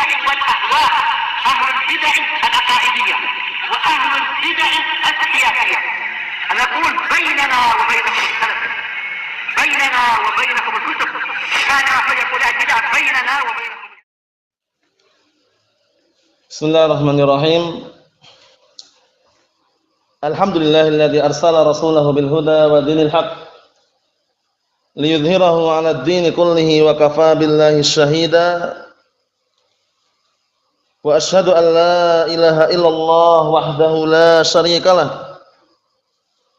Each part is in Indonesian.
البدع والأهواء، أهل البدع العقائدية وأهل البدع السياسية. نقول بيننا وبينكم السلف، بيننا وبينكم الكتب، كان فيقول البدع بيننا وبينكم. Bismillahirrahmanirrahim. Alhamdulillahilladzi arsala rasulahu bil huda wa dinil haqq liyudhhirahu 'ala ad-din kullihi wa kafaa billahi shahida. Wa asyhadu an la ilaha illallah wahdahu la syarika lah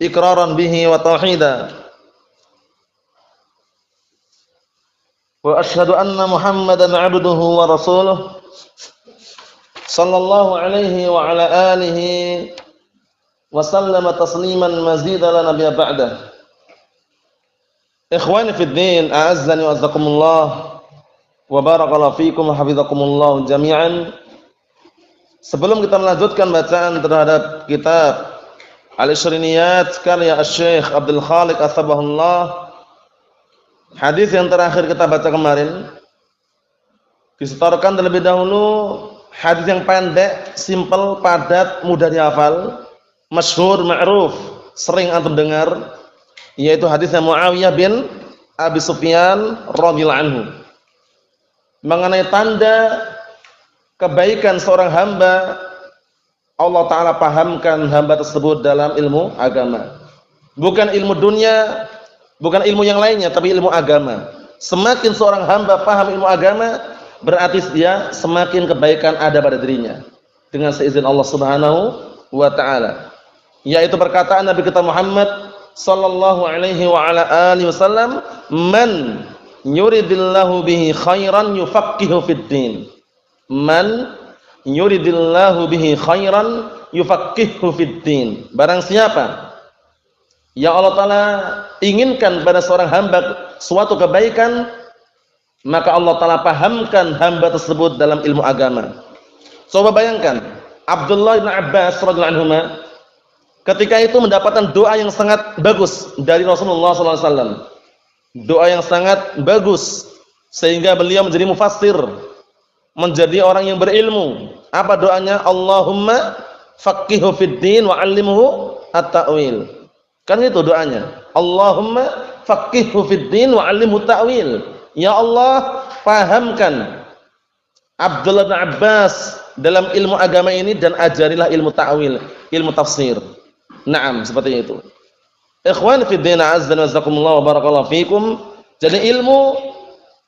iqraran bihi wa tauhida. Wa asyhadu anna Muhammadan 'abduhu wa rasuluhu sallallahu alaihi wa ala alihi wa sallama tasliman mazida la nabiyya ba'dah. Ikhwani fid din, a'azzani wa azzakumullah wa barakallahu fikum wa hafizakumullah jami'an. Sebelum kita melanjutkan bacaan terhadap kitab Al-Ishriniyat karya Asy-Syaikh Abdul Khaliq Atsabahullah, hadis yang terakhir kita baca kemarin disetorkan terlebih dahulu. Hadis yang pendek, simpel, padat, mudah dihafal, masyhur, ma'ruf, sering antum dengar, yaitu hadisnya Muawiyah bin Abi Sufyan radhiyallahu anhu mengenai tanda kebaikan seorang hamba. Allah Ta'ala pahamkan hamba tersebut dalam ilmu agama, bukan ilmu dunia, bukan ilmu yang lainnya, tapi ilmu agama. Semakin seorang hamba paham ilmu agama, berarti dia semakin kebaikan ada pada dirinya dengan seizin Allah Subhanahu wa taala. Yaitu perkataan Nabi kita Muhammad sallallahu alaihi wa ala alihi wasallam, "Man yuridillahu bihi khairan yufaqihu fid din." Man yuridillahu bihi khairan yufaqihu fid din. Barang siapa yang Allah Taala inginkan pada seorang hamba suatu kebaikan, maka Allah Ta'ala pahamkan hamba tersebut dalam ilmu agama. Coba bayangkan, Abdullah bin Abbas radhiyallahu anhuma ketika itu mendapatkan doa yang sangat bagus dari Rasulullah SAW. Doa yang sangat bagus, sehingga beliau menjadi mufassir, menjadi orang yang berilmu. Apa doanya? Allahumma faqihu fid din wa 'allimhu at-ta'wil. Kan itu doanya. Allahumma faqihu fid din wa 'allimhu at-ta'wil. Ya Allah, pahamkan Abdullah bin Abbas dalam ilmu agama ini dan ajarilah ilmu ta'wil, ilmu tafsir. Naam, seperti itu. Ikhwan fi din, azza wa jazakumullah wa barakallahu fikum. Jadi ilmu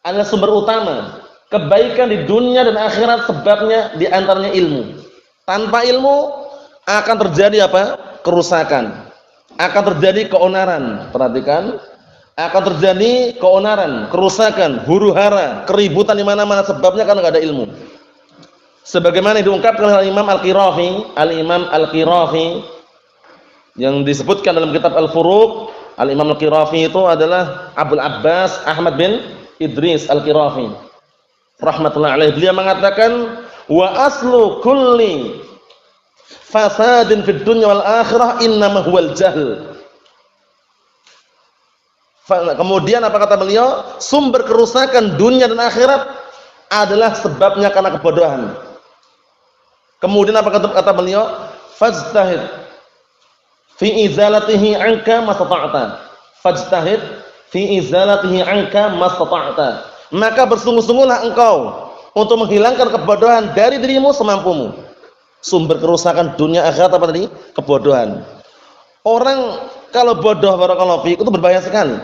adalah sumber utama kebaikan di dunia dan akhirat, sebabnya di antaranya ilmu. Tanpa ilmu akan terjadi apa? Kerusakan. Akan terjadi keonaran. Perhatikan. Akan terjadi keonaran, kerusakan, huru-hara, keributan di mana-mana, sebabnya karena enggak ada ilmu. Sebagaimana diungkapkan oleh Imam Al-Imam Al-Qirafi yang disebutkan dalam kitab Al-Furuq. Al-Imam Al-Qirafi itu adalah Abul Abbas Ahmad bin Idris Al-Qirafi rahmatullahi alaih. Beliau mengatakan, wa aslu kulli fasadin fid dunya wal akhirah innama huwal jahl. Kemudian apa kata beliau? Sumber kerusakan dunia dan akhirat adalah sebabnya karena kebodohan. Kemudian apa kata beliau? Fajtahid fi izalatihi anka mastata'ta. Fajtahid fi izalatihi anka mastata'ta. Maka bersungguh-sungguhlah engkau untuk menghilangkan kebodohan dari dirimu semampumu. Sumber kerusakan dunia akhirat apa tadi? Kebodohan. Orang kalau bodoh, barakallahu fiik, itu berbahaya sekali.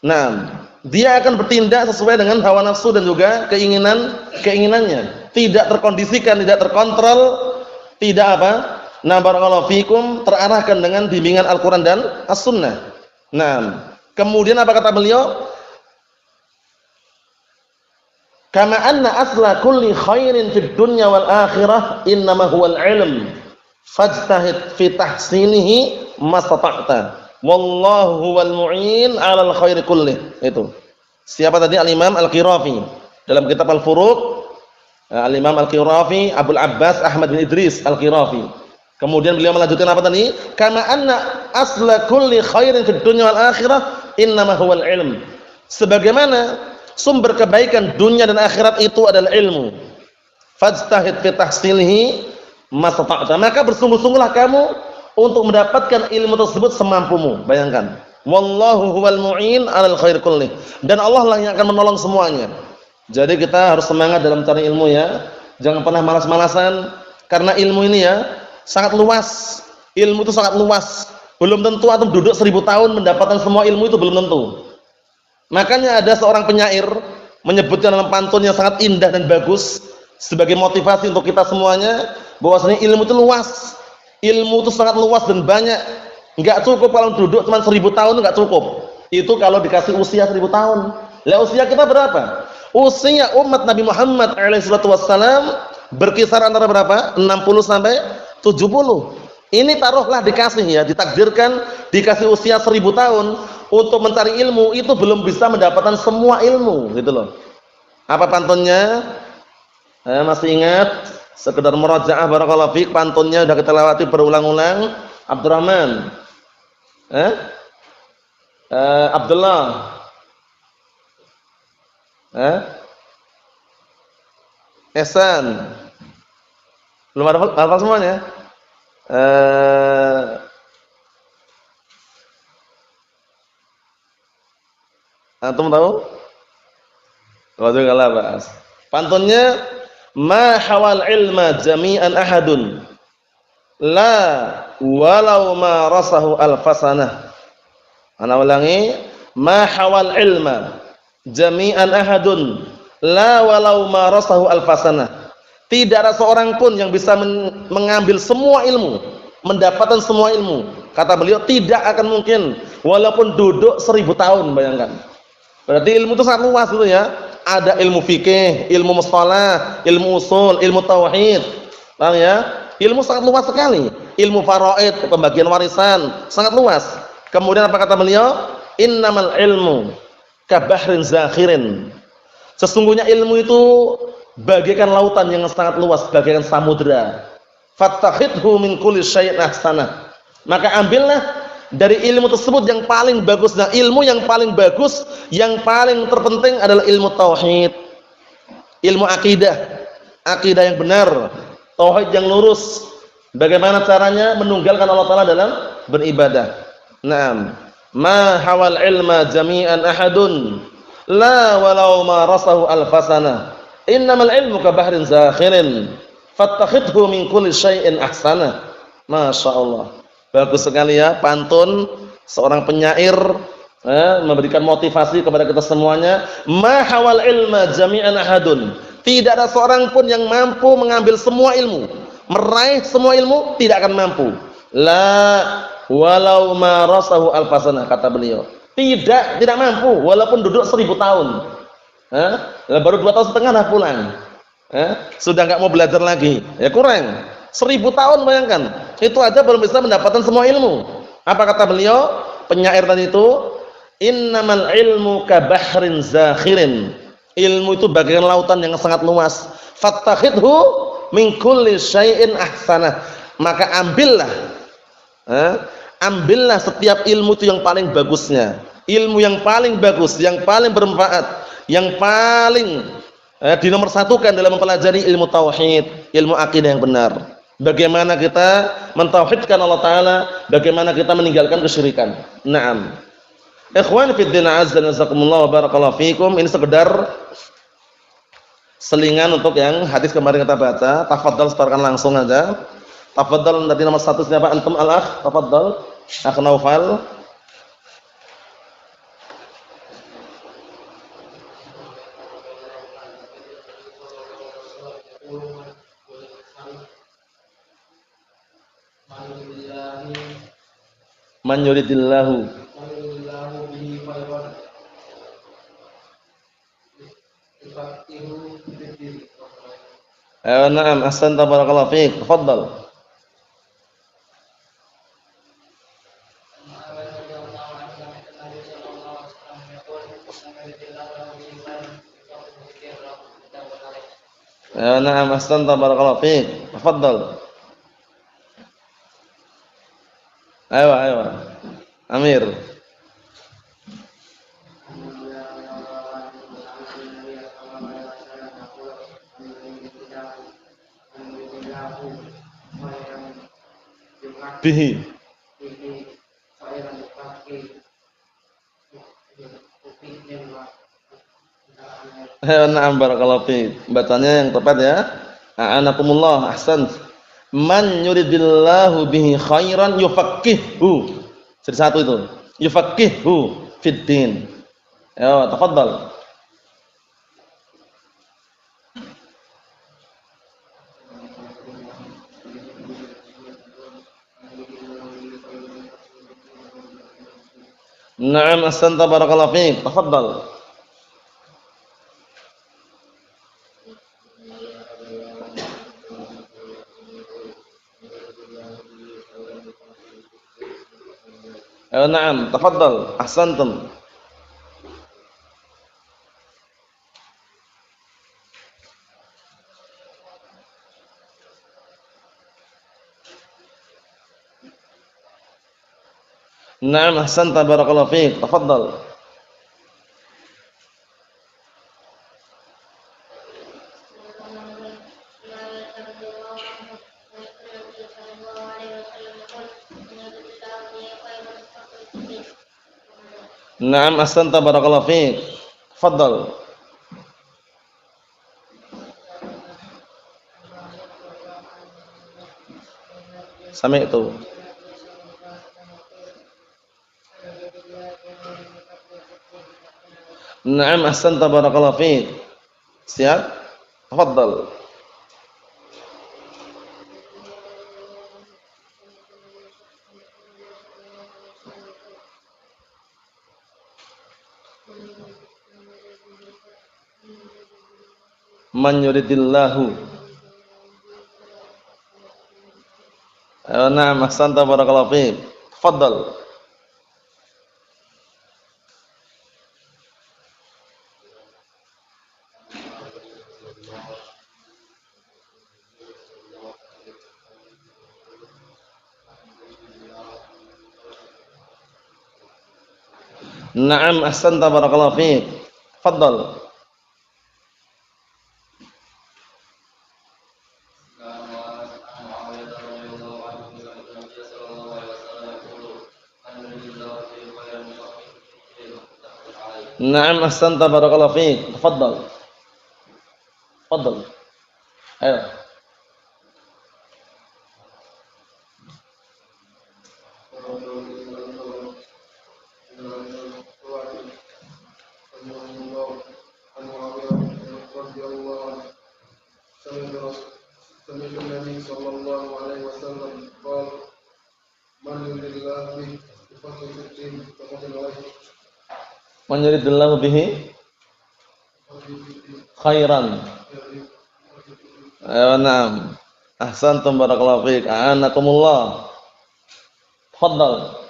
Nah, dia akan bertindak sesuai dengan hawa nafsu dan juga keinginannya. Tidak terkondisikan, tidak terkontrol, tidak apa? Nah, barakallahu fiikum, terarahkan dengan bimbingan Al-Qur'an dan As-Sunnah. Nah, kemudian apa kata beliau? Kama anna asla kulli khairin fid dunya wal akhirah innama huwal ilm. Fajtahid fi tahsinihi mastata'ta. Wallahu huwal mu'in 'alal khairi kullih. Itu. Siapa tadi? Al-Imam Al-Qirafi. Dalam kitab Al-Furuq, Al-Imam Al-Qirafi, Abul Abbas Ahmad bin Idris Al-Qirafi. Kemudian beliau melanjutkan apa tadi? Kama anna asla kulli khairin fid dunya wal akhirah innama huwal ilm. Sebagaimana sumber kebaikan dunia dan akhirat itu adalah ilmu. fajtahid fi tahsilihi mastata'ta. Maka bersungguh-sungguhlah kamu untuk mendapatkan ilmu tersebut semampumu. Bayangkan, wallahu huwal mu'in 'alal khair kullih. Dan Allah lah yang akan menolong semuanya. Jadi kita harus semangat dalam cari ilmu ya. Jangan pernah malas-malasan karena ilmu ini ya sangat luas. Ilmu itu sangat luas. Belum tentu antum duduk 1000 tahun mendapatkan semua ilmu itu, belum tentu. Makanya ada seorang penyair menyebutkan dalam pantun yang sangat indah dan bagus sebagai motivasi untuk kita semuanya, bahwasanya ilmu itu luas. Ilmu itu sangat luas dan banyak. Enggak cukup kalau duduk cuma 1000 tahun, enggak cukup. Itu kalau dikasih usia 1000 tahun. Lah usia kita berapa? Usia umat Nabi Muhammad SAW berkisar antara berapa? 60 sampai 70. Ini taruhlah dikasih ya, ditakdirkan dikasih usia 1000 tahun untuk mencari ilmu, itu belum bisa mendapatkan semua ilmu, gitu loh. Apa pantunnya? Masih ingat? Sekedar murajaah barakallahu fiik, pantunnya sudah kita lewati berulang-ulang. Abdurrahman, Abdullah, Ehsan, belum ada hafal semuanya? Antum tahu? Waduh kalah bahas. Pantunnya, ma hawal ilma jami'an ahadun la walau ma rasahu alfasanah. Ana ulangi, ma hawal ilma jami'an ahadun la walau ma rasahu alfasanah. Tidak ada seorang pun yang bisa mengambil semua ilmu, mendapatkan semua ilmu. Kata beliau, tidak akan mungkin walaupun duduk 1000 tahun, bayangkan. Berarti ilmu itu sangat luas itu ya. Ada ilmu fikih, ilmu mustalah, ilmu usul, ilmu tauhid. Paham ya? Ilmu sangat luas sekali. Ilmu faraid, pembagian warisan, sangat luas. Kemudian apa kata beliau? Innamal ilmu kabahrin zakhirin. Sesungguhnya ilmu itu bagaikan lautan yang sangat luas, bagaikan samudra. Fattakhidhu min kulli syai'in ahsanah. Maka ambillah dari ilmu tersebut yang paling bagus. Nah, ilmu yang paling bagus, yang paling terpenting adalah ilmu tauhid. Ilmu akidah. Akidah yang benar, tauhid yang lurus. Bagaimana caranya menunggalkan Allah Taala dalam beribadah. Naam. Ma hawal ilma jami'an ahadun la walau ma rasahu alfasana. Innamal ilmu kabahrin zakhirin fattakhidhu min kulli syai'in ahsana. Masyaallah. Bagus sekali ya pantun seorang penyair memberikan motivasi kepada kita semuanya. Ma hawal ilma jami'an ahadun. Tidak ada seorang pun yang mampu mengambil semua ilmu, meraih semua ilmu, tidak akan mampu. La walau ma rasahu alfasana, kata beliau. Tidak mampu walaupun duduk 1000 tahun. Baru 2 tahun setengah dah pulang. Sudah enggak mau belajar lagi. Ya kurang. 1000 tahun bayangkan. Itu aja belum bisa mendapatkan semua ilmu. Apa kata beliau? Penyair tadi itu, innamal ilmu kabahrin zakhirin. Ilmu itu bagaikan lautan yang sangat luas. Fattakhidhu min kulli syai'in ahsanah. Maka ambillah setiap ilmu itu yang paling bagusnya. Ilmu yang paling bagus, yang paling bermanfaat, yang paling dinomorsatukan dalam mempelajari ilmu tauhid, ilmu akidah yang benar. Bagaimana kita mentauhidkan Allah Ta'ala, bagaimana kita meninggalkan kesyirikan. Naam. Ikhwan fiddin azza nazakumullah wa barakallahu fikum. Ini sekedar selingan untuk yang hadis kemarin kita baca. Tafadhal setorkan langsung aja. Tafadhal, tadi nomor 1 siapa? Antum al-akh. Tafadhal. Akh Naufal. Man yuridillahu bihi khairan yufaqihuhu fid-din. Na'am, ahsanta barakallahu fiik. Tafadhal. Na'am, ahsanta barakallahu fiik. Tafadhal. Ayo. Amir. bihi. Na'am barakallahu fiik. Bacanya yang tepat ya. A'anakumullah, ahsan. Man yuridillahu bihi khairan yufaqqihhu. Jadi satu itu. Yufaqqihhu fid din. Ya, tafadhal. Na'am ahsanta barakallahu fiik. Tafadhal. Na'am, tafadhal. Ahsantum. Na'am ahsanta barakallahu fiik. Tafadhal. Na'am ahsanta barakallahu fiik. Tafadhal. Sami'tu. Na'am ahsanta barakallahu fiik. Siap? Tafadhal. Man yuridillahu. Na'am ahsanta barakallahu fiik. Tafadhal. Na'am ahsanta barakallahu fiik. Tafadhal. Na'am ahsanta barakallahu fiik. Tafadhal. Tafadhal. Ayo. Man yuridillahu bihi khairan. Ayo na'am. Ahsantum barakallahu fiik. A'anakumullah. Tafadhal.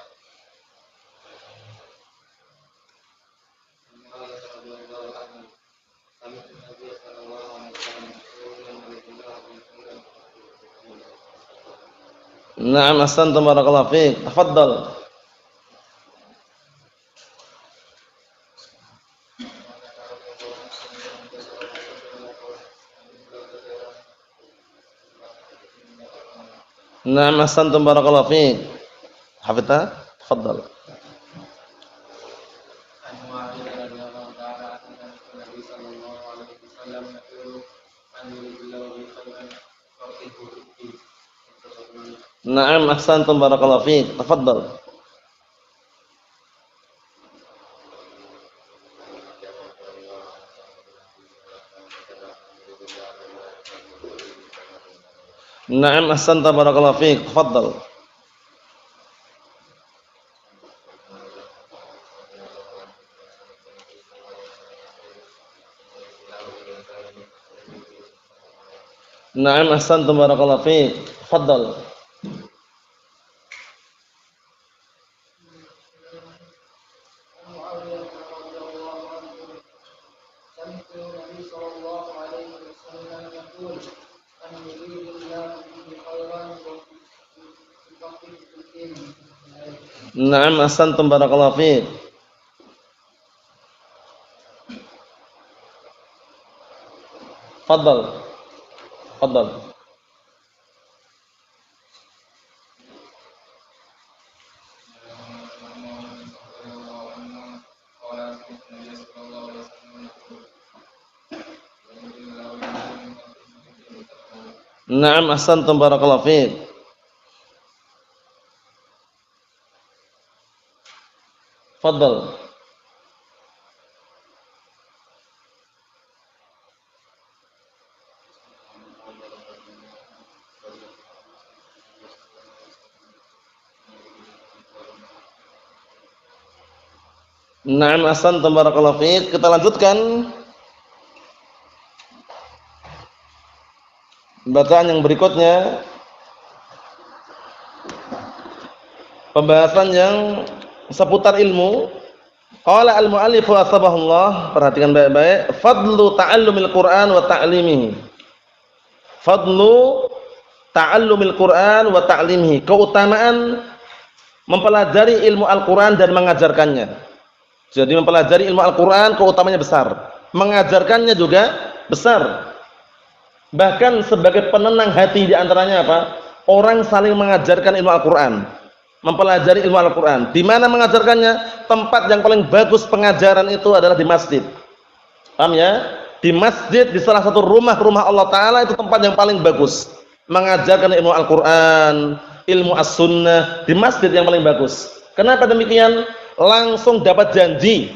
Na'am ahsantum barakallahu fiik. Tafadhal. Na'am ahsantum barakallahu fiik. Hafidha? Tafadhal. Na'am ahsantum barakallahu fiik. Tafadhal. Na'am ahsanta barakallahu fiik. Tafadhal. Na'am ahsantum barakallahu fiik. Tafadhal. Na'am ahsantum barakallahu fiik. Tafadhal. Tafadhal. Na'am, ahsantum barakallahu fiik. Fadhal. Na'am, ahsantum barakallahu fiik. Kita lanjutkan bacaan yang berikutnya. Pembahasan yang seputar ilmu. Qala al-mu'allif wasabahullah, perhatikan baik-baik, fadlu ta'allumil Qur'an wa ta'limihi. Fadlu ta'allumil Qur'an wa ta'limihi, keutamaan mempelajari ilmu Al-Qur'an dan mengajarkannya. Jadi mempelajari ilmu Al-Qur'an keutamanya besar, mengajarkannya juga besar. Bahkan sebagai penenang hati di antaranya apa? Orang saling mengajarkan ilmu Al-Qur'an, mempelajari ilmu Al-Qur'an. Di mana mengajarkannya? Tempat yang paling bagus pengajaran itu adalah di masjid. Paham ya? Di masjid, di salah satu rumah-rumah Allah Ta'ala, itu tempat yang paling bagus mengajarkan ilmu Al-Qur'an, ilmu As-Sunnah, di masjid yang paling bagus. Kenapa demikian? Langsung dapat janji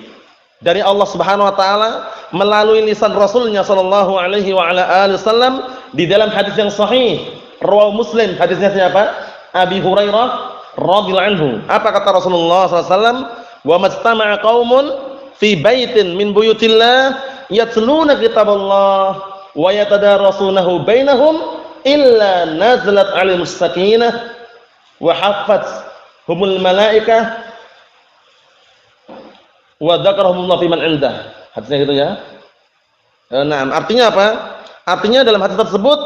dari Allah Subhanahu wa taala melalui lisan Rasulnya sallallahu alaihi wa ala alihi wasallam di dalam hadis yang sahih riwayat Muslim. Hadisnya siapa? Abi Hurairah radhiyallahu anhu. Apa kata Rasulullah sallallahu alaihi wasallam? Wa mastama'a qaumun fi baitin min buyutillah yatluna kitaballah wa yatadarasunahu bainahum illa nazalat 'alaihimus sakinah wa haffathumul malaikah wa dzakarahumullah fi man 'indah. Hadisnya gitu ya. Nah, artinya apa? Artinya dalam hadis tersebut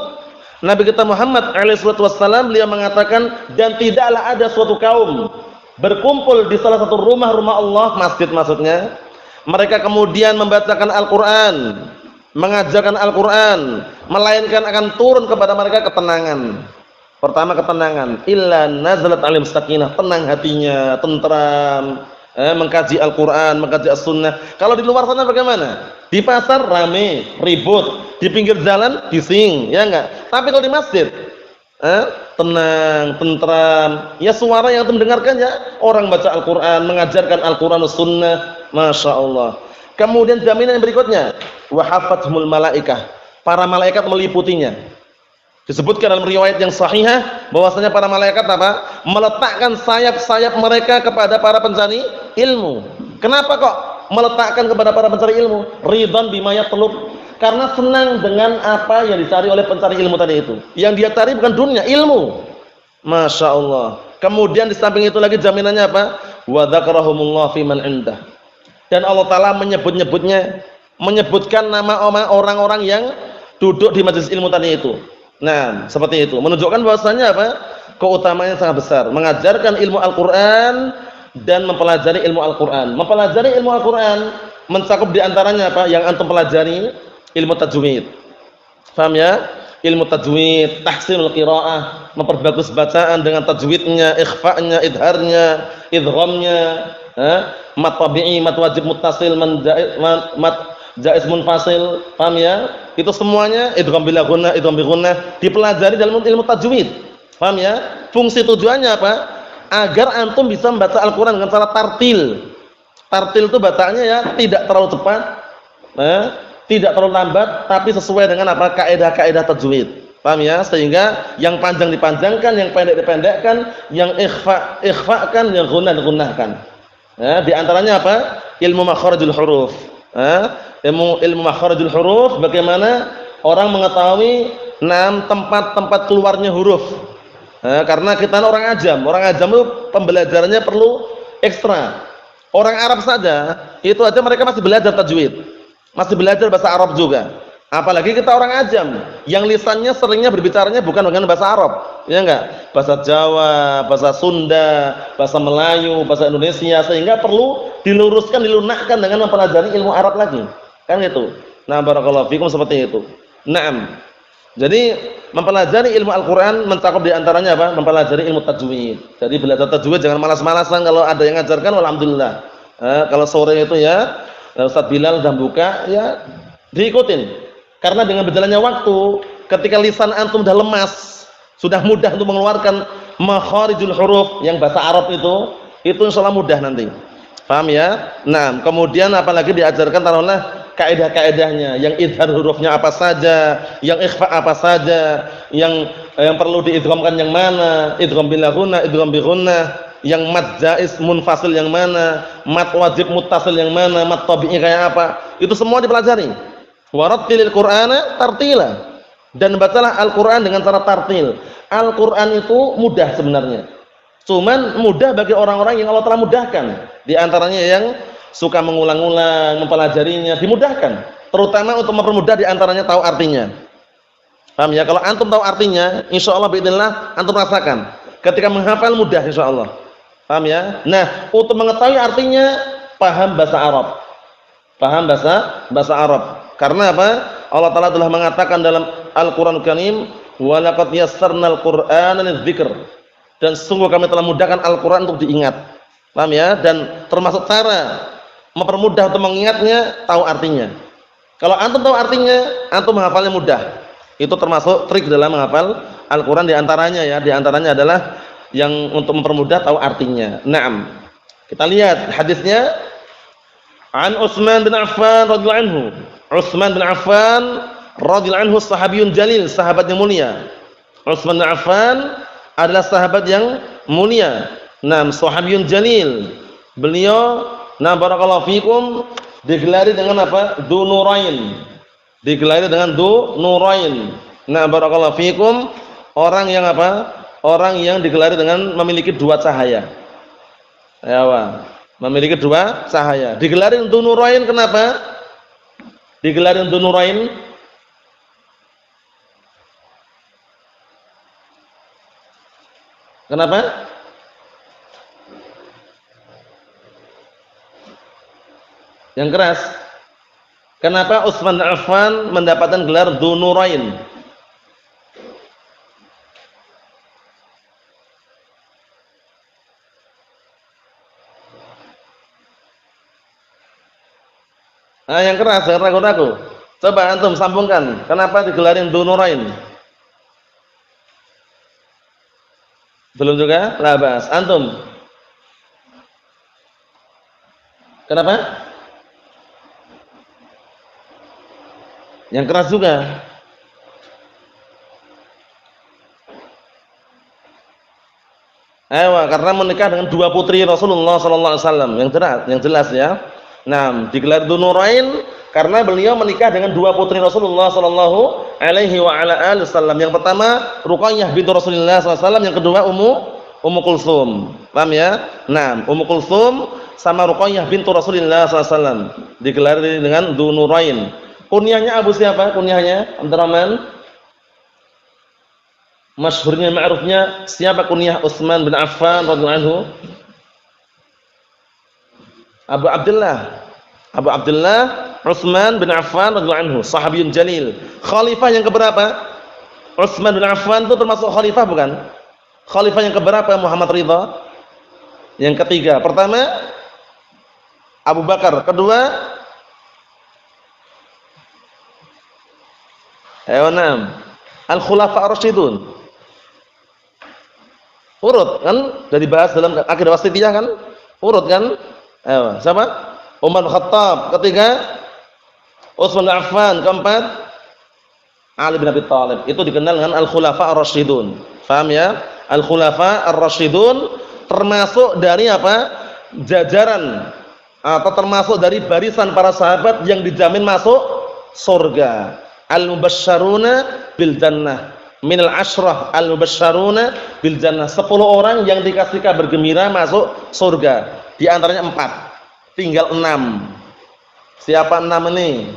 Nabi kita Muhammad alaihi wasallam beliau mengatakan, dan tidaklah ada suatu kaum berkumpul di salah satu rumah-rumah Allah, masjid maksudnya. Mereka kemudian membacakan Al-Qur'an, mengajarkan Al-Qur'an, melainkan akan turun kepada mereka ketenangan. Pertama ketenangan, illa nazalat 'alaihim sakinah, tenang hatinya, tentram. Mengkaji Al-Qur'an, mengkaji As-Sunnah. Kalau di luar sana bagaimana? Di pasar rame, ribut, di pinggir jalan bising, ya enggak? Tapi kalau di masjid tenang, tentram. Ya suara yang mendengarkan ya orang baca Al-Qur'an, mengajarkan Al-Qur'an As-Sunnah, Masya Allah. Kemudian jaminan yang berikutnya, wa hafathumul malaikah, para malaikat meliputinya. Disebutkan dalam riwayat yang sahihah bahwasanya para malaikat apa? Meletakkan sayap-sayap mereka kepada para pencari ilmu. Kenapa kok meletakkan kepada para pencari ilmu? Ridhan bima yatlub, karena senang dengan apa yang dicari oleh pencari ilmu tadi itu. Yang dia cari bukan dunia, ilmu. Masya Allah. Kemudian di samping itu lagi jaminannya apa? Wa dzakarahumullah fi man 'indah. Dan Allah Ta'ala menyebutkan nama orang-orang yang duduk di majelis ilmu tadi itu. Nah, seperti itu. Menunjukkan bahwasanya apa? Keutamaannya sangat besar. Mengajarkan ilmu Al-Qur'an dan mempelajari ilmu Al-Qur'an. Mempelajari ilmu Al-Qur'an mencakup di antaranya apa? Yang antum pelajari ilmu tajwid. Paham ya? Ilmu tajwid, tahsinul qiraah, memperbagus bacaan dengan tajwidnya, ikhfa'nya, idharnya, idghamnya, mat tabi'i, mat wajib muttasil, mat jaiz munfasil, paham ya? Itu semuanya idgham bila gunnah, idgham bi gunnah dipelajari dalam ilmu tajwid. Paham ya? Fungsi tujuannya apa? Agar antum bisa membaca Al-Qur'an dengan cara tartil. Tartil itu bacaannya ya tidak terlalu cepat, tidak terlalu lambat, tapi sesuai dengan apa? Kaidah-kaidah tajwid. Paham ya? Sehingga yang panjang dipanjangkan, yang pendek dipendekkan, yang ikhfa'kan, yang gunnah digunnahkan. Di antaranya apa? Ilmu makharijul huruf. Ilmu makharijul huruf, bagaimana orang mengetahui tempat-tempat keluarnya huruf. Karena kita orang ajam itu pembelajarannya perlu ekstra. Orang Arab saja itu aja mereka masih belajar tajwid, masih belajar bahasa Arab juga. Apalagi kita orang ajam yang lisannya seringnya berbicaranya bukan dengan bahasa Arab, ya enggak? Bahasa Jawa, bahasa Sunda, bahasa Melayu, bahasa Indonesia, sehingga perlu diluruskan, dilunakkan dengan mempelajari ilmu Arab lagi. Kan gitu. Nah, barakallahu fikum seperti itu. Naam. Jadi mempelajari ilmu Al-Qur'an mencakup di antaranya apa? Mempelajari ilmu tajwid. Jadi belajar tajwid jangan malas-malasan, kalau ada yang ngajarkan alhamdulillah. Kalau sore itu ya Ustaz Bilal dan buka ya diikutin. Karena dengan berjalannya waktu ketika lisan antum sudah lemas, sudah mudah untuk mengeluarkan makharijul huruf yang bahasa Arab itu insyaallah mudah nanti. Paham ya? Nah, kemudian apalagi diajarkan taruhlah kaidah-kaidahnya, yang idhar hurufnya apa saja, yang ikhfa apa saja, yang perlu diidghamkan yang mana, idgham bil ghunnah, idgham bi ghunnah, yang mad jaiz munfasil yang mana, mad wajib muttasil yang mana, mad tabi'i kayak apa. Itu semua dipelajari. Warattilil Qur'ana tartila. Dan bacalah Al-Qur'an dengan cara tartil. Al-Qur'an itu mudah sebenarnya. Cuman mudah bagi orang-orang yang Allah telah mudahkan. Di antaranya yang suka mengulang-ulang, mempelajarinya, dimudahkan. Terutama untuk mempermudah di antaranya tahu artinya. Paham ya? Kalau antum tahu artinya, insyaallah باذنillah antum rasakan. Ketika menghafal mudah insyaallah. Paham ya? Nah, untuk mengetahui artinya paham bahasa Arab. Paham bahasa Arab. Karena apa? Allah Taala telah mengatakan dalam Al-Qur'anul Karim, "Wa laqad yassarnal Qur'ana lidzikr." Dan sungguh kami telah mudahkan Al-Qur'an untuk diingat. Paham ya? Dan termasuk cara mempermudah untuk mengingatnya, tahu artinya. Kalau antum tahu artinya, antum menghafalnya mudah. Itu termasuk trik dalam menghafal Al-Qur'an di antaranya ya. Di antaranya adalah yang untuk mempermudah tahu artinya. Naam. Kita lihat hadisnya. An Utsman bin Affan radhiyallahu anhu. Utsman bin Affan radhiyallahu anhu sahabiyun jalil, sahabat yang mulia. Utsman bin Affan adalah sahabat yang mulia. Naam, sahabiyun jalil. Beliau, na barakallahu fikum, digelari dengan apa? Du Nurain. Digelari dengan Du Nurain. Na barakallahu fikum, orang yang apa? Orang yang digelari dengan memiliki dua cahaya. Ya, memiliki dua cahaya. Digelari Du Nurain kenapa? Digelari Du Nurain kenapa? Yang keras. Kenapa Utsman bin Affan mendapatkan gelar Du Nurain? Yang keras, jangan ragu-ragu. Coba antum sambungkan. Kenapa digelarin Du Nurain? Belum juga? Labas. Antum. Kenapa? Yang keras juga. Karena menikah dengan dua putri Rasulullah sallallahu alaihi wasallam. Yang jelas ya. Nah, digelar Du Nurain karena beliau menikah dengan dua putri Rasulullah sallallahu alaihi wasallam. Yang pertama Ruqayyah bintu Rasulullah sallallahu alaihi wasallam, yang kedua Ummu Kulsum. Paham ya? Nah, Ummu Kulsum sama Ruqayyah bintu Rasulullah sallallahu alaihi wasallam digelar dengan Du Nurain. Kunyahnya Abu siapa? Kunyahnya Abdurrahman. Masyhurnya ma'rufnya siapa kunyah Utsman bin Affan radhiyallahu anhu? Abu Abdullah Utsman bin Affan radhiyallahu anhu, sahabiyun jalil. Khalifah yang keberapa? Utsman bin Affan itu termasuk khalifah bukan? Khalifah yang keberapa Muhammad Ridha? Yang ketiga. Pertama Abu Bakar, kedua Al-Khulafa Ar-Rasyidun. Urut kan? Sudah dibahas dalam Aqidah Wasithiyah kan? Urut kan? Siapa? Umar bin Khattab, ketiga Utsman bin Affan, keempat Ali bin Abi Thalib. Itu dikenal dengan Al-Khulafa Ar-Rasyidun. Paham ya? Al-Khulafa Ar-Rasyidun termasuk dari apa? Jajaran atau termasuk dari barisan para sahabat yang dijamin masuk surga. Al-Mubasysyaruna bil Jannah. Minal asyrah al-mubasysyaruna bil Jannah. 10 orang yang dikasih kabar gembira masuk surga. Di antaranya 4. Tinggal 6. Siapa 6 ini?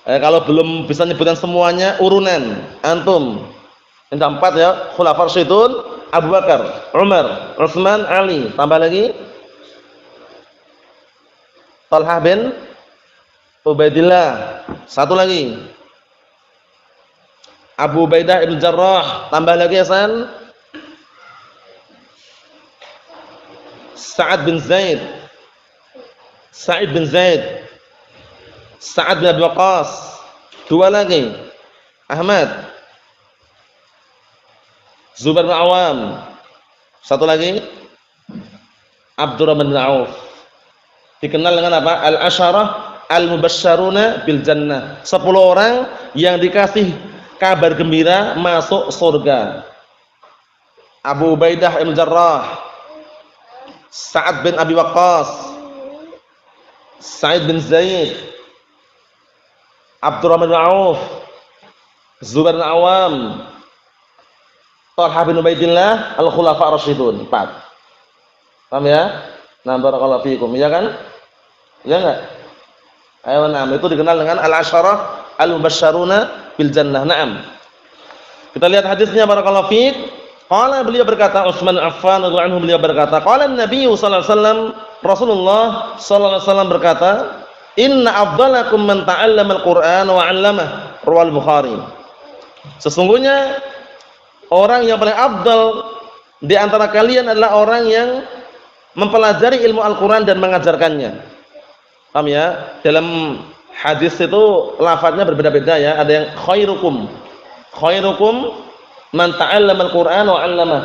Kalau belum bisa nyebutkan semuanya, urunan antum. Yang 4 ya, Khulafaur Rasyidun, Abu Bakar, Umar, Utsman, Ali. Tambah lagi Talhah bin Ubaidillah. Satu lagi Abu Ubaidah ibn Jarrah. Tambah lagi Hasan Sa'ad bin Zaid, Sa'id bin Zaid, Sa'ad bin Abi Waqqas. 2 lagi Ahmad. Zubair bin Awam. Satu lagi Abdurrahman bin Auf. Dikenal dengan apa? Al-Asyarah Al-Mubasysyaruna bil Jannah. 10 orang yang dikasih kabar gembira masuk surga. Abu Ubaidah bin Jarrah, Sa'ad bin Abi Waqqas, Sa'id bin Zaid, Abdurrahman bin Auf, Zubair bin Awam, Talha bin Ubaidillah, Al-Khulafa Ar-Rasyidun. 4. Paham ya? Nah, barakallahu fiikum. Ya kan? Ya enggak? Ayo, na'am. Itu dikenal dengan al-asyarah al-mubasysyaruna bil jannah. Na'am. Kita lihat hadisnya, barakallahu fiik. Qala, beliau berkata, Utsman bin Affan radhiyallahu anhu, beliau berkata, qala an-nabiy sallallahu alaihi wasallam, Rasulullah sallallahu alaihi wasallam berkata, inna afdalakum man ta'allama al-Qur'an wa 'allamah. Riwayat Bukhari. Sesungguhnya orang yang paling afdal di antara kalian adalah orang yang mempelajari ilmu Al-Qur'an dan mengajarkannya. Paham ya? Dalam hadis itu lafadznya berbeda-beda ya. Ada yang khairukum man ta'allama al-Qur'an wa 'allamah.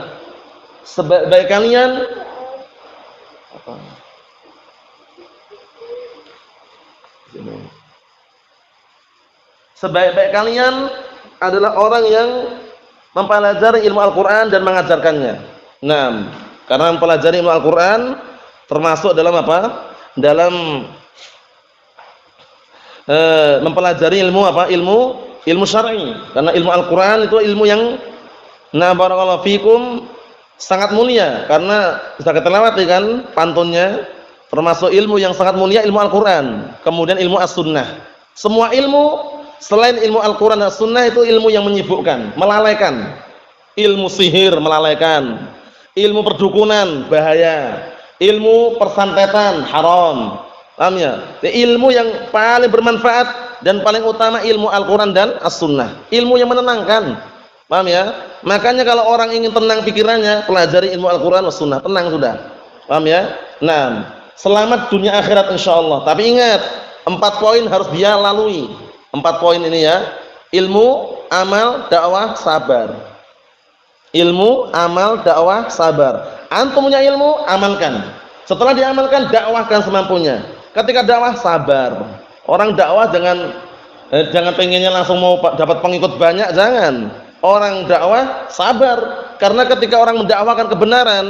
Sebaik kalian sebaik-baik kalian adalah orang yang mempelajari ilmu Al-Qur'an dan mengajarkannya. Nah, karena mempelajari ilmu Al-Qur'an termasuk dalam apa? Dalam mempelajari ilmu apa? Ilmu syar'i. Karena ilmu Al-Qur'an itu ilmu yang barakallahu fikum sangat mulia, karena sudah kita lewati kan pantunnya, termasuk ilmu yang sangat mulia ilmu Al-Qur'an, kemudian ilmu As-Sunnah. Semua ilmu selain ilmu Al-Qur'an dan As-Sunnah itu ilmu yang menyibukkan, melalaikan. Ilmu sihir melalaikan, ilmu perdukunan bahaya, ilmu persantetan haram. Paham ya? Ilmu yang paling bermanfaat dan paling utama ilmu Al-Qur'an dan As-Sunnah. Ilmu yang menenangkan. Paham ya? Makanya kalau orang ingin tenang pikirannya, pelajari ilmu Al-Qur'an dan As-Sunnah, tenang sudah. Paham ya? Nah, selamat dunia akhirat insyaallah. Tapi ingat, 4 poin harus dia lalui. 4 poin ini ya. Ilmu, amal, dakwah, sabar. Ilmu, amal, dakwah, sabar. Antum punya ilmu, amalkan. Setelah diamalkan, dakwahkan semampunya. Ketika dakwah, sabar. Orang dakwah jangan pengennya langsung mau dapat pengikut banyak, jangan. Orang dakwah sabar, karena ketika orang mendakwakan kebenaran,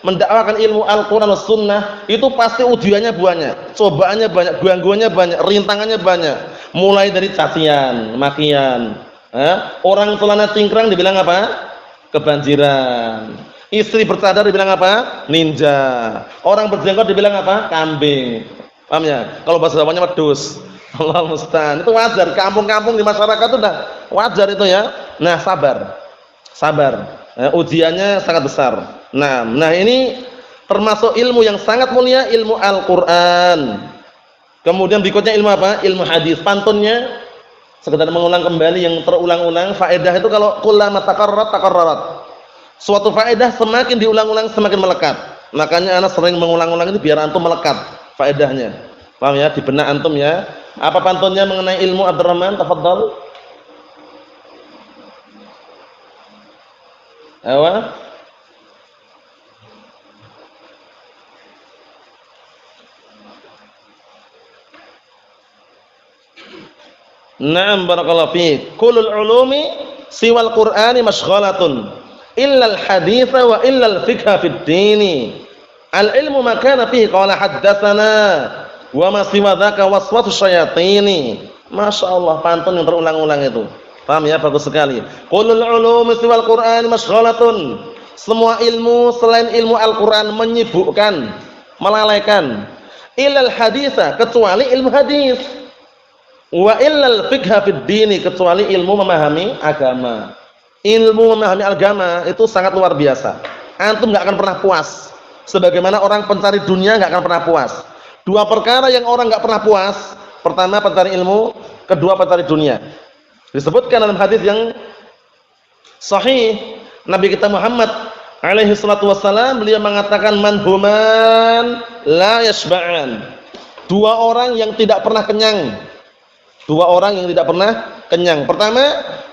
mendakwakan ilmu Al-Qur'an dan Sunnah, itu pasti ujiannya banyak, cobaannya banyak, gangguannya banyak, rintangannya banyak. Mulai dari cacian, makian. Orang celana cingkrang dibilang apa? Kebanjiran. Istri bercadar dibilang apa? Ninja. Orang berjenggot dibilang apa? Kambing. Paham ya? Kalau bahasa Jawanya wedhus. Allah musta'an. Itu wajar, kampung-kampung di masyarakat itu dah wajar itu ya. Nah, sabar. Ujiannya sangat besar. Nah ini termasuk ilmu yang sangat mulia, ilmu Al-Qur'an. Kemudian berikutnya ilmu apa? Ilmu hadis. Pantunnya sekedar mengulang kembali yang terulang-ulang. Faedah itu kalau kullama takarrarat. Suatu faedah semakin diulang-ulang semakin melekat. Makanya anak sering mengulang-ulang itu biar antum melekat faedahnya. Paham ya? Di benak antum ya. Apa pantunnya mengenai ilmu Abdurrahman? Tafadhal. Ayo. Naam, barakallahu fiik. Kullul ulumi siwal Qur'ani masyghalatun illa al-hadits wa illa al-fiqh fid din. Al-ilmu ma kana fihi qala haddatsana wa ma siwa dzaka waswasu syayatini. Masyaallah, pantun yang berulang-ulang itu. Paham ya? Bagus sekali. Kullul ulumi siwal Qur'ani masyghalatun. Semua ilmu selain ilmu Al-Qur'an menyibukkan, melalaikan. Illal haditsa, kecuali ilmu hadis. Wa illal fiqha fid dini, kecuali ilmu memahami agama. Ilmu memahami agama itu sangat luar biasa. Antum enggak akan pernah puas. Sebagaimana orang pencari dunia enggak akan pernah puas. 2 perkara yang orang enggak pernah puas. Pertama pencari ilmu, kedua pencari dunia. Disebutkan dalam hadis yang sahih, Nabi kita Muhammad alaihi salatu wassalam, beliau mengatakan manhuman la yashba'an. 2 orang yang tidak pernah kenyang. 2 orang yang tidak pernah kenyang. Pertama,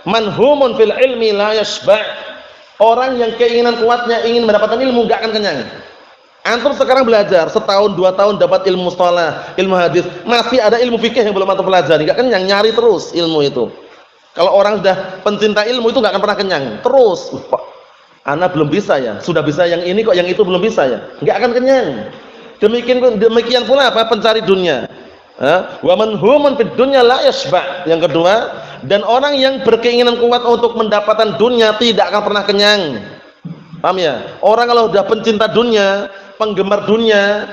manhumun fil ilmi la yashba'. Orang yang keinginan kuatnya ingin mendapatkan ilmu enggak akan kenyang. Antum sekarang belajar setahun 2 tahun dapat ilmu shalah, ilmu hadis, masih ada ilmu fikih yang belum antum pelajari, enggak kenyang, nyari terus ilmu itu. Kalau orang sudah pencinta ilmu itu enggak akan pernah kenyang. Terus, ana belum bisa ya, sudah bisa yang ini kok yang itu belum bisa ya. Enggak akan kenyang. Demikian pula apa? Pencari dunia. Wa manhumun fid dunya la yashba'. Yang kedua, dan orang yang berkeinginan kuat untuk mendapatkan dunia tidak akan pernah kenyang. Paham ya? Orang kalau sudah pencinta dunia, penggemar dunia,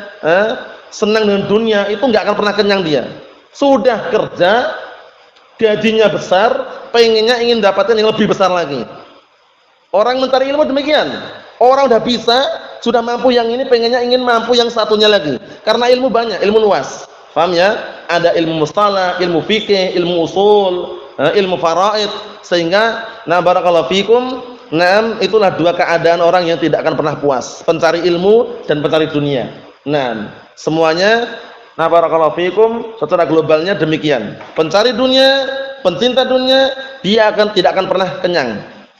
senang dengan dunia, itu enggak akan pernah kenyang dia. Sudah kerja, gajinya besar, pengennya ingin dapatkan yang lebih besar lagi. Orang mencari ilmu demikian. Orang udah bisa, sudah mampu yang ini, pengennya ingin mampu yang satunya lagi. Karena ilmu banyak, ilmu luas. Paham ya? Ada ilmu mustalah, ilmu fikih, ilmu usul, ilmu faraid, sehingga na barakallahu fikum, itulah dua keadaan orang yang tidak akan pernah puas, pencari ilmu dan pencari dunia. Semuanya na barakallahu fikum secara globalnya demikian. Pencari dunia, pencinta dunia, dia tidak akan pernah kenyang,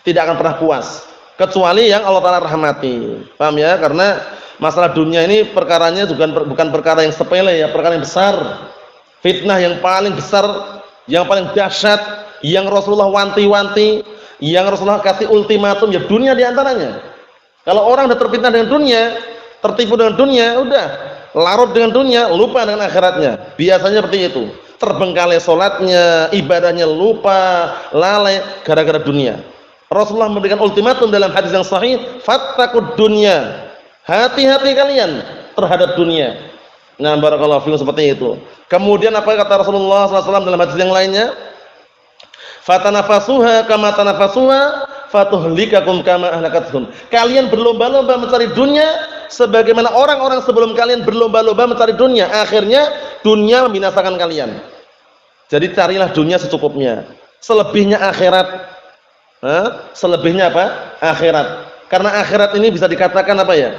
tidak akan pernah puas, kecuali yang Allah Taala rahmati. Paham ya? Karena masalah dunia ini perkaranya bukan perkara yang sepele ya, perkara yang besar. Fitnah yang paling besar, yang paling dahsyat, yang Rasulullah wanti-wanti, yang Rasulullah kasih ultimatum, ya dunia diantaranya. Kalau orang sudah terfitnah dengan dunia, tertipu dengan dunia, udah larut dengan dunia, lupa dengan akhiratnya. Biasanya seperti itu. Terbengkalai sholatnya, ibadahnya lupa, lalai gara-gara dunia. Rasulullah memberikan ultimatum dalam hadis yang sahih, fattaqud dunya. Hati-hati kalian terhadap dunia. Nah, barakallahu fiikum, seperti itu. Kemudian apa kata Rasulullah SAW dalam hadis yang lainnya? Fatanafasuha kama tanafasuha fatuhlikakum kama ahlakathum. Kalian berlomba-lomba mencari dunia sebagaimana orang-orang sebelum kalian berlomba-lomba mencari dunia. Akhirnya dunia membinasakan kalian. Jadi carilah dunia secukupnya. Selebihnya akhirat. Selebihnya apa? Akhirat. Karena akhirat ini bisa dikatakan apa ya?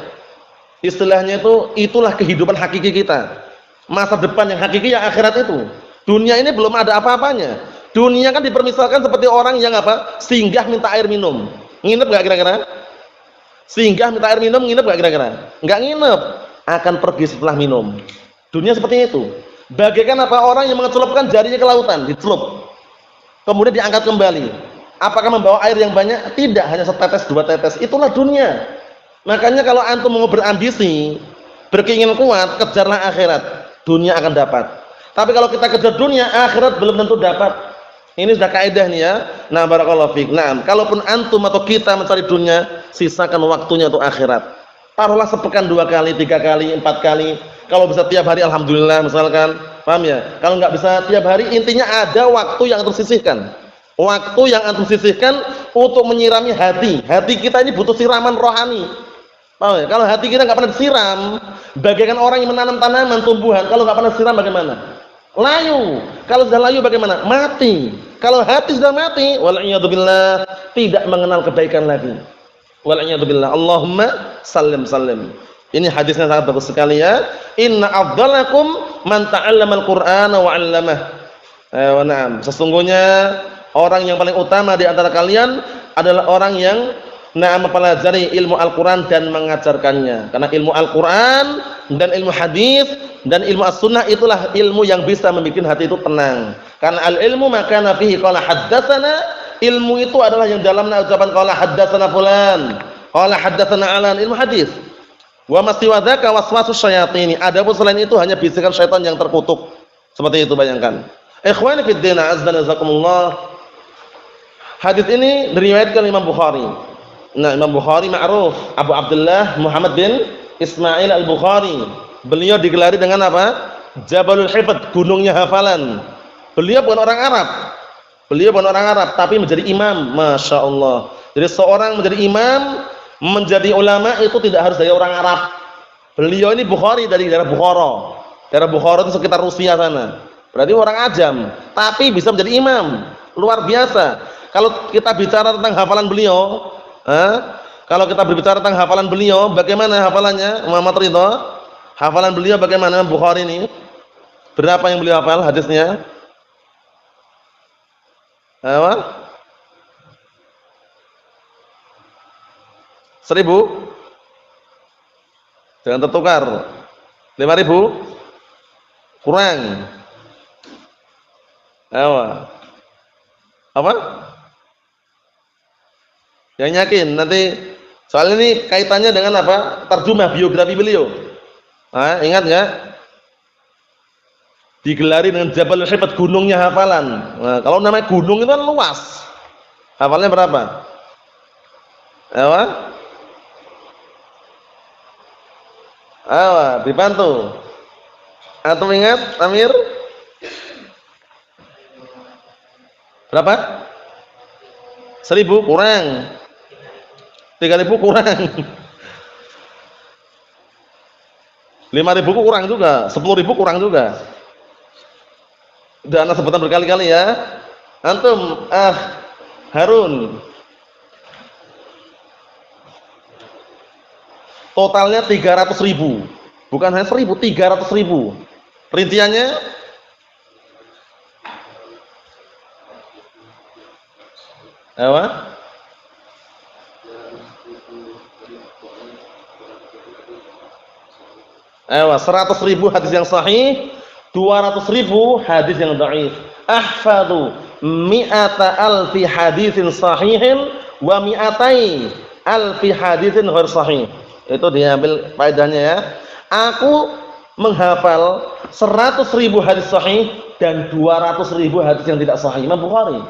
Istilahnya itulah kehidupan hakiki kita. Masa depan yang hakiki ya akhirat itu. Dunia ini belum ada apa-apanya. Dunia kan dipermisalkan seperti orang yang apa? Singgah minta air minum. Nginep enggak kira-kira? Singgah minta air minum, nginep enggak kira-kira? Enggak nginep, akan pergi setelah minum. Dunia seperti itu. Bagaikan apa? Orang yang mencelupkan jarinya ke lautan, dicelup. Kemudian diangkat kembali. Apakah membawa air yang banyak? Tidak, hanya setetes, 2 tetes. Itulah dunia. Makanya kalau antum mau berambisi, berkeinginan kuat, kejarlah akhirat. Dunia akan dapat. Tapi kalau kita kejar dunia, akhirat belum tentu dapat. Ini sudah kaidah nih ya. Nah, barakallahu fiik. Nah, kalaupun antum atau kita mencari dunia, sisakan waktunya untuk akhirat. Taruhlah sepekan 2 kali, 3 kali, 4 kali. Kalau bisa tiap hari alhamdulillah misalkan. Paham ya? Kalau nggak bisa tiap hari, intinya ada waktu yang antum sisihkan. Waktu yang antum sisihkan untuk menyirami hati. Hati kita ini butuh siraman rohani. Paham ya? Kalau hati kita nggak pernah disiram, bagaikan orang yang menanam tanaman, tumbuhan, kalau nggak pernah disiram bagaimana? Layu. Kalau sudah layu bagaimana? Mati. Kalau hati sudah mati, wal'iyadzubillah, tidak mengenal kebaikan lagi. Wal'iyadzubillah. Allahumma sallim sallim. Ini hadisnya sangat bagus sekali ya. Inna afdalakum man ta'allama al-Qur'ana wa 'allamah. Na'am. Sesungguhnya orang yang paling utama di antara kalian adalah orang yang mempelajari ilmu Al-Qur'an dan mengajarkannya. Karena ilmu Al-Qur'an dan ilmu hadis dan ilmu as-sunnah itulah ilmu yang bisa membuat hati itu tenang. Karena al-ilmu maka fihi qala haddatsana, ilmu itu adalah yang dalamnya ucapan qala haddatsana fulan, qala haddatsana alan, ilmu hadis. Wa masiwadzaka waswasus syayatin. Adapun selain itu hanya bisikan syaitan yang terkutuk. Seperti itu, bayangkan. Ikhwani fid din, azza wa jazakumullah. Hadis ini diriwayatkan Imam Bukhari. Nah, Imam Bukhari ma'ruf, Abu Abdullah Muhammad bin Ismail Al-Bukhari. Beliau digelari dengan apa? Jabalul Hifdz, gunungnya hafalan. Beliau bukan orang Arab. Beliau bukan orang Arab, tapi menjadi imam. Masya Allah. Jadi seorang menjadi imam, menjadi ulama itu tidak harus dari orang Arab. Beliau ini Bukhari dari daerah Bukhara. Daerah Bukhara itu sekitar Rusia sana. Berarti orang ajam, tapi bisa menjadi imam. Luar biasa. Kalau kita bicara tentang hafalan beliau, kalau kita berbicara tentang hafalan beliau, bagaimana hafalannya? Muhammad Ridha, hafalan beliau bagaimana? Bukhari ini berapa yang beliau hafal hadisnya? Apa? 1000? Jangan tertukar. 5.000? Kurang. Apa? Yang yakin nanti soal ini kaitannya dengan apa? Terjemah biografi beliau. Ingat enggak? Digelari dengan Jabal Hifat, gunungnya hafalan. Nah, kalau namanya gunung itu kan luas. Hafalnya berapa? Dibantu. Antum ingat, Amir? Berapa? 1000 kurang. 3.000 kurang. 5.000 kurang juga. 10.000 kurang juga. Udah ana sebutan berkali-kali ya. Antum, Harun. Totalnya 300.000. Bukan hanya 1.000, 300.000. Rinciannya apa? 100.000 hadis yang sahih, 200.000 hadis yang dhaif. Ahfadu mi'ata alfi hadisin sahihin wa mi'atai alfi hadisin ghair sahih. Itu diambil faedahnya ya. Aku menghafal 100.000 hadis sahih dan 200.000 hadis yang tidak sahih. Imam Bukhari.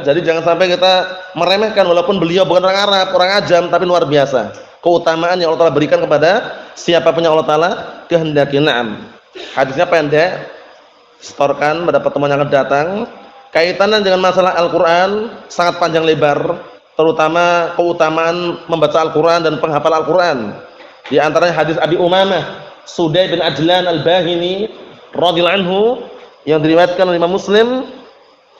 Jadi jangan sampai kita meremehkan walaupun beliau bukan orang Arab, orang Ajam, tapi luar biasa. Keutamaan yang Allah Ta'ala berikan kepada siapapun yang Allah Ta'ala kehendaki. Naam. Hadisnya pendek, setorkan pada pertemuan yang akan datang. Kaitannya dengan masalah Al-Quran sangat panjang lebar, terutama keutamaan membaca Al-Quran dan penghafal Al-Quran. Di antaranya hadis Abi Umamah Sudai bin Ajlan Al-Bahini radhiyallahu anhu yang diriwayatkan oleh Imam Muslim.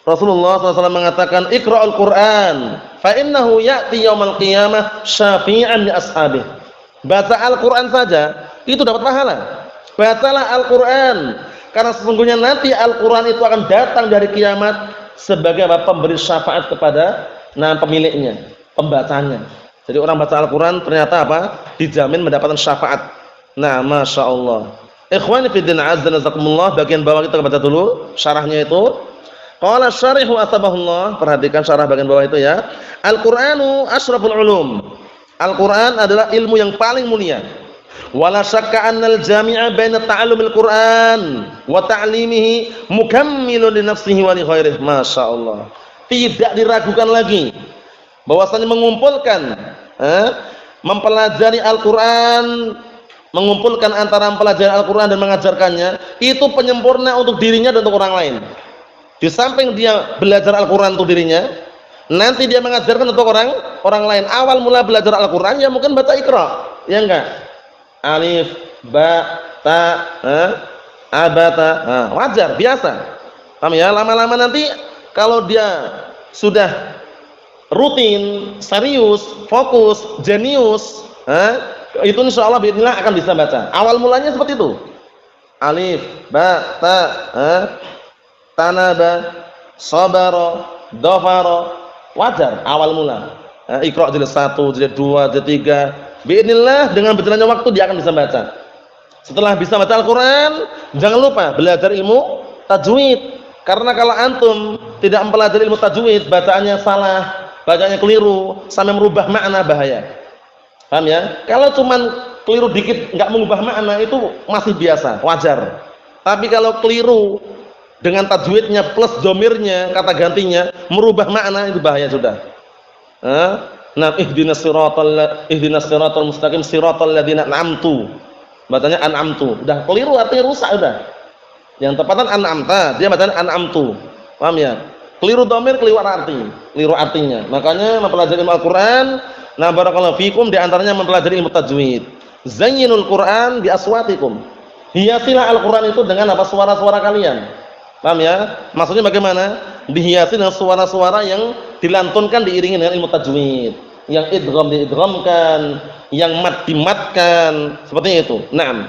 Rasulullah SAW mengatakan, Iqra'ul Qur'an fa innahu ya'ti yaumal qiyamah syafi'an li ashabihi. Baca Al-Quran saja itu dapat pahala. Bacalah Al-Quran karena sesungguhnya nanti Al-Quran itu akan datang dari kiamat sebagai pemberi syafaat kepada pemiliknya, pembacanya. Jadi orang baca Al-Quran ternyata apa? Dijamin mendapatkan syafaat. Nah, Masya Allah. Ikhwani fiddin azza nazakumullah, bagian bawah kita baca dulu syarahnya itu. Qala syarihu atabahullah, perhatikan syarah bagian bawah itu ya. Al-Qur'anu asyraful ulum. Al-Qur'an adalah ilmu yang paling mulia. Wala syakka annal jami'a baina ta'allumil Qur'an wa ta'limihi mukammilun li nafsihi wa li ghairihi. Masyaallah. Tidak diragukan lagi bahwasanya mengumpulkan mempelajari Al-Qur'an, mengumpulkan antara mempelajari Al-Qur'an dan mengajarkannya, itu penyempurna untuk dirinya dan untuk orang lain. Di samping dia belajar Al-Quran untuk dirinya, nanti dia mengajarkan untuk orang lain. Awal mula belajar Al-Quran ya mungkin baca Iqra, ya enggak? Alif, ba, ta, abata, wajar, biasa. Paham ya? Lama-lama nanti kalau dia sudah rutin, serius, fokus, jenius, itu insya Allah bismillah akan bisa baca. Awal mulanya seperti itu. Alif, ba, ta, tanaba, sabara, dhafara, wajar awal mula. Iqra jilid 1, jilid 2, jilid 3. Biidznillah dengan berjalannya waktu dia akan bisa baca. Setelah bisa baca Al-Qur'an, jangan lupa belajar ilmu tajwid. Karena kalau antum tidak mempelajari ilmu tajwid, bacaannya salah, bacaannya keliru, sampai merubah makna, bahaya. Paham ya? Kalau cuman keliru dikit enggak mengubah makna itu masih biasa, wajar. Tapi kalau keliru dengan tajwidnya plus domirnya, kata gantinya, merubah makna, itu bahaya sudah. Nah, ihdinas siratal mustaqim siratal ladzina an'amtu. Bacanya an'amtu. Udah keliru artinya rusak udah. Yang tepatan an'amta, dia bacanya an'amtu. Paham ya? Keliru domir, keliru artinya. Makanya mempelajari Al-Qur'an, nah barakallahu fikum, di antaranya mempelajari ilmu tajwid. Zayyinul Qur'an bi aswatikum. Hiasilah Al-Qur'an itu dengan apa? Suara-suara kalian. Paham ya? Maksudnya bagaimana? Dihiasi dengan suara-suara yang dilantunkan diiringi dengan ilmu tajwid, yang idgham diidghamkan, yang mad dimatkan, seperti itu. Naam.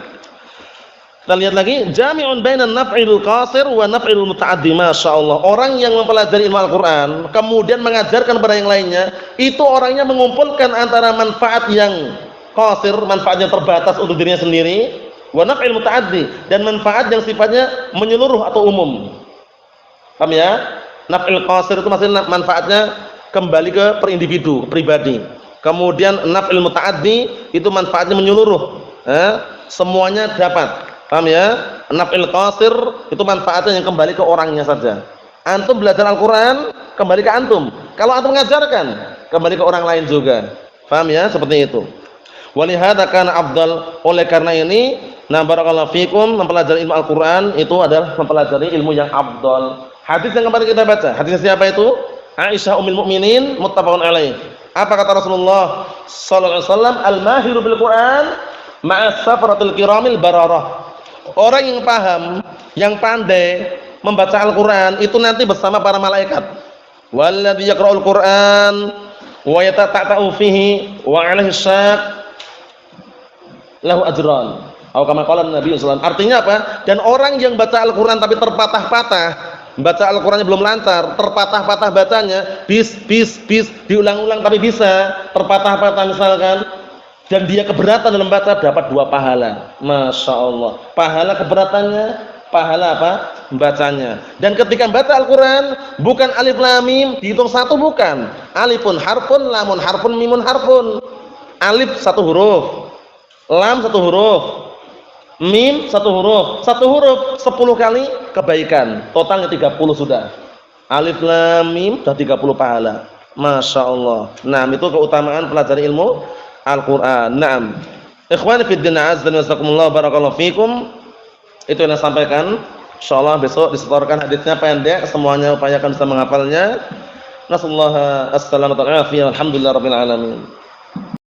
Kita lihat lagi, jami'un bainan naf'il qasir wa naf'il muta'addi. Masyaallah. Orang yang mempelajari ilmu Al-Qur'an kemudian mengajarkan kepada yang lainnya, itu orangnya mengumpulkan antara manfaat yang qasir, manfaatnya terbatas untuk dirinya sendiri, wa naf'il muta'addi, dan manfaat yang sifatnya menyeluruh atau umum. Paham ya? Naf'il qasir itu maksudnya manfaatnya kembali ke per individu, pribadi. Kemudian naf'il muta'addi itu manfaatnya menyeluruh. Semuanya dapat. Paham ya? Naf'il qasir itu manfaatnya yang kembali ke orangnya saja. Antum belajar Al-Qur'an, kembali ke antum. Kalau antum mengajarkan, kembali ke orang lain juga. Paham ya? Seperti itu. Walihada kana afdal, oleh karena ini, na barakallahu fikum, mempelajari ilmu Al-Qur'an itu adalah mempelajari ilmu yang afdal. Hadis yang kemarin kita baca, hadisnya siapa itu? Aisyah ummul mukminin, muttafaqun alaih. Apa kata Rasulullah sallallahu alaihi wasallam? Al-mahiru bil Qur'an ma'a safaratil kiramil bararah. Orang yang paham, yang pandai membaca Al-Qur'an itu nanti bersama para malaikat. Walladzi yaqra'ul Qur'an wa yatata'u fihi wa 'alaihi syaq lahu ajran. Atau kama qala Nabi sallallahu alaihi wasallam. Artinya apa? Dan orang yang baca Al-Qur'an tapi terpatah-patah, baca Al-Qur'annya belum lancar, terpatah-patah bacanya, bis diulang-ulang tapi bisa terpatah-patah misalkan, dan dia keberatan dalam baca, dapat 2 pahala. Masya Allah. Pahala keberatannya, pahala apa? Bacanya. Dan ketika baca Al-Quran, bukan alif lam mim dihitung 1, bukan. Alifun harfun, lamun harfun, mimun harfun. Alif 1 huruf, lam 1 huruf, mim 1 huruf. 1 huruf 10 kali kebaikan. Totalnya 30 sudah. Alif lam mim sudah 30 pahala. Masya Allah. Nah, itu keutamaan pelajari ilmu Al-Qur'an. Naam. Ikhwani fid din, azza wa jazakumullah, barakallahu fikum. Itu yang saya sampaikan. Insyaallah besok disetorkan hadisnya pendek, semuanya upayakan bisa menghafalnya. Nasallahu as-salamata wal afiyah. Alhamdulillahirabbil alamin.